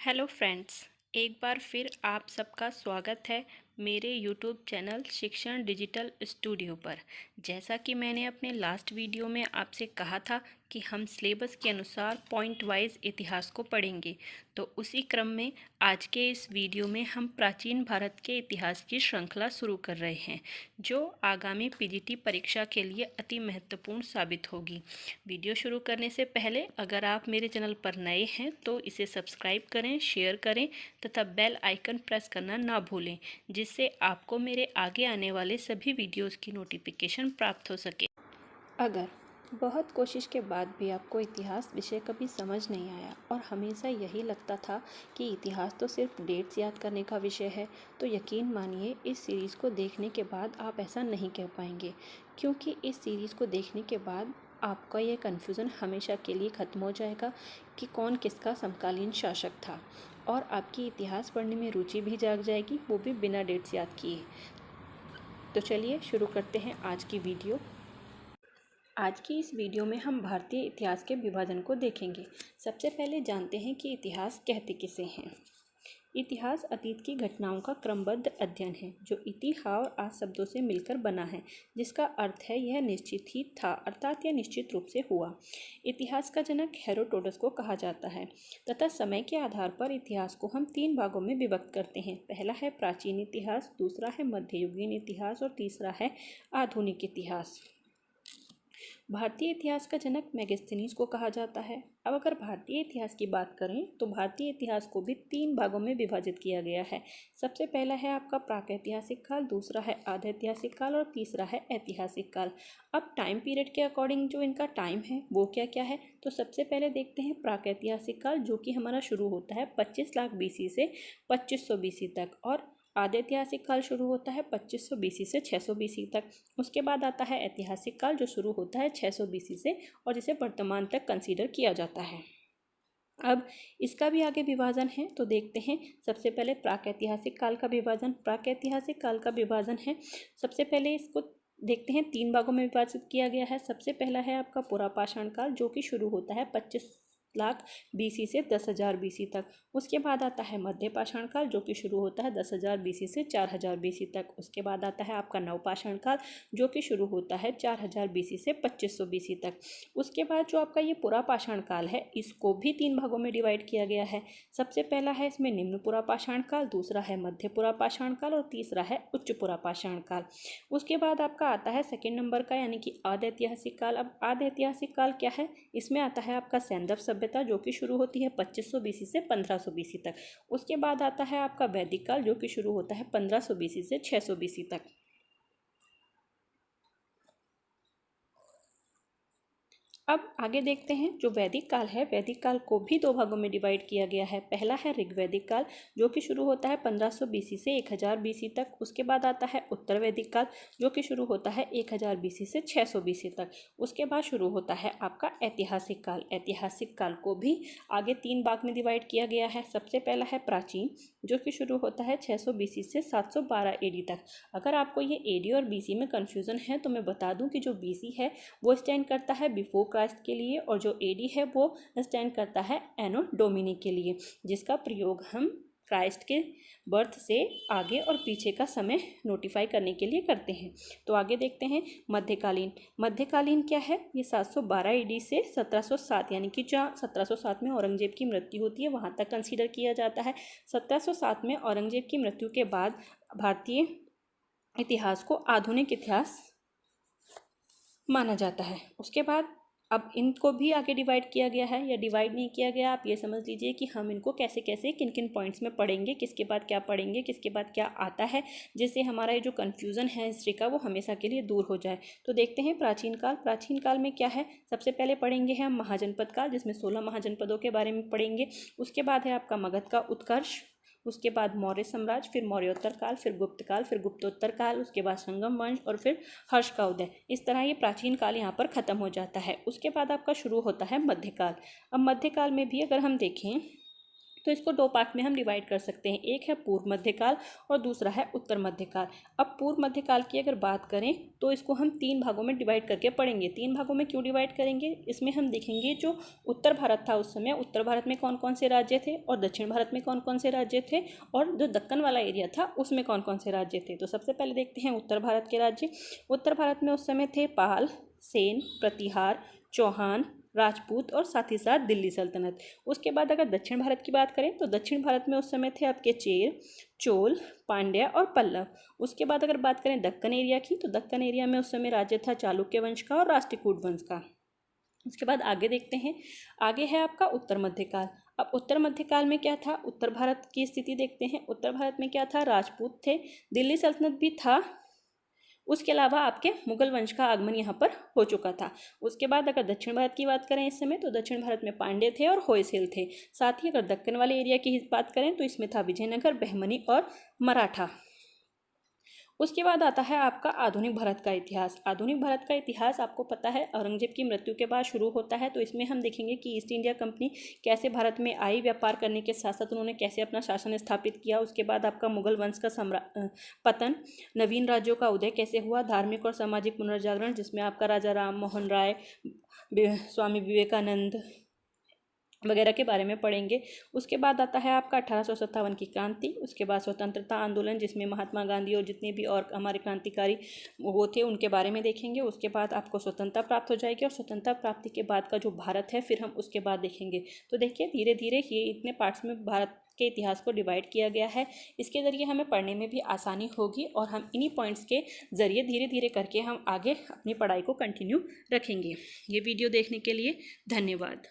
Hello friends, एक बार फिर आप सबका स्वागत है मेरे यूट्यूब चैनल शिक्षण डिजिटल स्टूडियो पर। जैसा कि मैंने अपने लास्ट वीडियो में आपसे कहा था कि हम सिलेबस के अनुसार पॉइंट वाइज इतिहास को पढ़ेंगे, तो उसी क्रम में आज के इस वीडियो में हम प्राचीन भारत के इतिहास की श्रृंखला शुरू कर रहे हैं, जो आगामी पीजीटी परीक्षा के लिए अति महत्वपूर्ण साबित होगी। वीडियो शुरू करने से पहले अगर आप मेरे चैनल पर नए हैं तो इसे सब्सक्राइब करें, शेयर करें तथा बेल आइकन प्रेस करना ना भूलें, जिससे आपको मेरे आगे आने वाले सभी वीडियोस की नोटिफिकेशन प्राप्त हो सके। अगर बहुत कोशिश के बाद भी आपको इतिहास विषय कभी समझ नहीं आया और हमेशा यही लगता था कि इतिहास तो सिर्फ डेट्स याद करने का विषय है, तो यकीन मानिए इस सीरीज़ को देखने के बाद आप ऐसा नहीं कह पाएंगे, क्योंकि इस सीरीज़ को देखने के बाद आपका ये कन्फ्यूज़न हमेशा के लिए ख़त्म हो जाएगा कि कौन किसका समकालीन शासक था, और आपकी इतिहास पढ़ने में रुचि भी जाग जाएगी, वो भी बिना डेट्स याद किए। तो चलिए शुरू करते हैं आज की वीडियो। आज की इस वीडियो में हम भारतीय इतिहास के विभाजन को देखेंगे। सबसे पहले जानते हैं कि इतिहास कहते किसे हैं। इतिहास अतीत की घटनाओं का क्रमबद्ध अध्ययन है, जो इति हा और आ शब्दों से मिलकर बना है, जिसका अर्थ है यह निश्चित ही था, अर्थात यह निश्चित रूप से हुआ। इतिहास का जनक हेरोडोटस को कहा जाता है तथा समय के आधार पर इतिहास को हम 3 भागों में विभक्त करते हैं। पहला है प्राचीन इतिहास, दूसरा है मध्ययुगीन इतिहास और तीसरा है आधुनिक इतिहास। भारतीय इतिहास का जनक मेगास्थनीज को कहा जाता है। अब अगर भारतीय इतिहास की बात करें तो भारतीय इतिहास को भी 3 भागों में विभाजित किया गया है। सबसे पहला है आपका प्रागैतिहासिक काल, दूसरा है आधैतिहासिक काल और तीसरा है ऐतिहासिक काल। अब टाइम पीरियड के अकॉर्डिंग जो इनका टाइम है वो क्या क्या है, तो सबसे पहले देखते हैं प्रागैतिहासिक काल, जो कि हमारा शुरू होता है 25 लाख BC से 2500 BC तक, और आधैतिहासिक काल शुरू होता है 2500 BC से 600 BC तक। उसके बाद आता है ऐतिहासिक काल, जो शुरू होता है 600 BC से और जिसे वर्तमान तक कंसीडर किया जाता है। अब इसका भी आगे विभाजन है, तो देखते हैं। सबसे पहले प्रागैतिहासिक काल का विभाजन। प्रागैतिहासिक काल का विभाजन है, सबसे पहले इसको देखते हैं, 3 भागों में विभाजित किया गया है। सबसे पहला है आपका पुरापाषाण काल, जो कि शुरू होता है 25 लाख BC से 10,000 BC तक। उसके बाद आता है मध्यपाषाण काल, जो कि शुरू होता है 10,000 BC से 4,000 BC तक। उसके बाद आता है आपका नवपाषाण काल, जो कि शुरू होता है 4,000 BC से 2500 BC तक। उसके बाद जो आपका ये पुरापाषाण काल है, इसको भी 3 भागों में डिवाइड किया गया है। सबसे पहला है इसमें निम्न पुरापाषाण काल, दूसरा है मध्य पुरापाषाण काल और तीसरा है उच्च पुरापाषाण काल। उसके बाद आपका आता है सेकेंड नंबर का, यानी कि आधैतिहासिक काल। अब आधैतिहासिक काल क्या है, इसमें आता है आपका सैंधव सभ्यता, जो कि शुरू होती है 2500 BC से 1500 BC तक। उसके बाद आता है आपका वैदिक काल, जो कि शुरू होता है 1500 BC से 600 BC तक। अब आगे देखते हैं, जो वैदिक काल है, वैदिक काल को भी 2 भागों में डिवाइड किया गया है। पहला है ऋग्वैदिक काल, जो कि शुरू होता है 1500 BC से 1000 BC तक। उसके बाद आता है उत्तर वैदिक काल, जो कि शुरू होता है 1000 BC से 600 BC तक। उसके बाद शुरू होता है आपका ऐतिहासिक काल। ऐतिहासिक काल को भी आगे 3 भाग में डिवाइड किया गया है। सबसे पहला है प्राचीन, जो कि शुरू होता है 600 BC से 712 AD तक। अगर आपको ये AD और BC में कन्फ्यूज़न है तो मैं बता दूं कि जो BC है वो स्टैंड करता है बिफोर क्राइस्ट के लिए, और जो AD है वो स्टैंड करता है एनो डोमिनी के लिए, जिसका प्रयोग हम क्राइस्ट के बर्थ से आगे और पीछे का समय नोटिफाई करने के लिए करते हैं। तो आगे देखते हैं मध्यकालीन। मध्यकालीन क्या है, ये 712 AD से 1707, यानी कि जहाँ 1707 में औरंगजेब की मृत्यु होती है वहाँ तक कंसीडर किया जाता है। 1707 में औरंगजेब की मृत्यु के बाद भारतीय इतिहास को आधुनिक इतिहास माना जाता है। उसके बाद अब इनको भी आगे डिवाइड किया गया है, या डिवाइड नहीं किया गया, आप ये समझ लीजिए कि हम इनको कैसे कैसे किन किन पॉइंट्स में पढ़ेंगे, किसके बाद क्या पढ़ेंगे, किसके बाद क्या आता है, जिससे हमारा ये जो कन्फ्यूज़न है हिस्ट्री का वो हमेशा के लिए दूर हो जाए। तो देखते हैं प्राचीन काल। प्राचीन काल में क्या है, सबसे पहले पढ़ेंगे हम महाजनपद काल, जिसमें 16 महाजनपदों के बारे में पढ़ेंगे। उसके बाद है आपका मगध का उत्कर्ष, उसके बाद मौर्य साम्राज्य, फिर मौर्योत्तर काल, फिर गुप्त काल, फिर गुप्तोत्तर काल, उसके बाद संगम वंश और फिर हर्ष का उदय। इस तरह ये प्राचीन काल यहाँ पर ख़त्म हो जाता है। उसके बाद आपका शुरू होता है मध्यकाल। अब मध्यकाल में भी अगर हम देखें तो इसको दो पार्ट में हम डिवाइड कर सकते हैं, एक है पूर्व मध्यकाल और दूसरा है उत्तर मध्यकाल। अब पूर्व मध्यकाल की अगर बात करें तो इसको हम 3 भागों में डिवाइड करके पढ़ेंगे। 3 भागों में क्यों डिवाइड करेंगे, इसमें हम देखेंगे जो उत्तर भारत था उस समय, उत्तर भारत में कौन कौन से राज्य थे और दक्षिण भारत में कौन कौन से राज्य थे, और जो दक्कन वाला एरिया था उसमें कौन कौन से राज्य थे। तो सबसे पहले देखते हैं उत्तर भारत के राज्य। उत्तर भारत में उस समय थे पाल, सेन, प्रतिहार, चौहान, राजपूत और साथ ही साथ दिल्ली सल्तनत। उसके बाद अगर दक्षिण भारत की बात करें तो दक्षिण भारत में उस समय थे आपके चेर, चोल, पांड्या और पल्लव। उसके बाद अगर बात करें दक्कन एरिया की तो दक्कन एरिया में उस समय राज्य था चालुक्य वंश का और राष्ट्रकूट वंश का। उसके बाद आगे देखते हैं, आगे है आपका उत्तर मध्यकाल। अब उत्तर मध्यकाल में क्या था, उत्तर भारत की स्थिति देखते हैं। उत्तर भारत में क्या था, राजपूत थे, दिल्ली सल्तनत भी था, उसके अलावा आपके मुगल वंश का आगमन यहाँ पर हो चुका था। उसके बाद अगर दक्षिण भारत की बात करें इस समय तो दक्षिण भारत में पांड्य थे और होयसल थे। साथ ही अगर दक्कन वाले एरिया की बात करें तो इसमें था विजयनगर, बहमनी और मराठा। उसके बाद आता है आपका आधुनिक भारत का इतिहास। आधुनिक भारत का इतिहास आपको पता है औरंगजेब की मृत्यु के बाद शुरू होता है। तो इसमें हम देखेंगे कि ईस्ट इंडिया कंपनी कैसे भारत में आई, व्यापार करने के साथ साथ उन्होंने कैसे अपना शासन स्थापित किया। उसके बाद आपका मुगल वंश का पतन, नवीन राज्यों का उदय कैसे हुआ, धार्मिक और सामाजिक पुनर्जागरण जिसमें आपका राजा राम मोहन राय, स्वामी विवेकानंद वगैरह के बारे में पढ़ेंगे। उसके बाद आता है आपका 1857 की क्रांति। उसके बाद स्वतंत्रता आंदोलन जिसमें महात्मा गांधी और जितने भी और हमारे क्रांतिकारी वो थे उनके बारे में देखेंगे। उसके बाद आपको स्वतंत्रता प्राप्त हो जाएगी और स्वतंत्रता प्राप्ति के बाद का जो भारत है फिर हम उसके बाद देखेंगे। तो देखिए धीरे धीरे ये इतने पार्ट्स में भारत के इतिहास को डिवाइड किया गया है। इसके ज़रिए हमें पढ़ने में भी आसानी होगी और हम इन्हीं पॉइंट्स के ज़रिए धीरे धीरे करके हम आगे अपनी पढ़ाई को कंटिन्यू रखेंगे। ये वीडियो देखने के लिए धन्यवाद।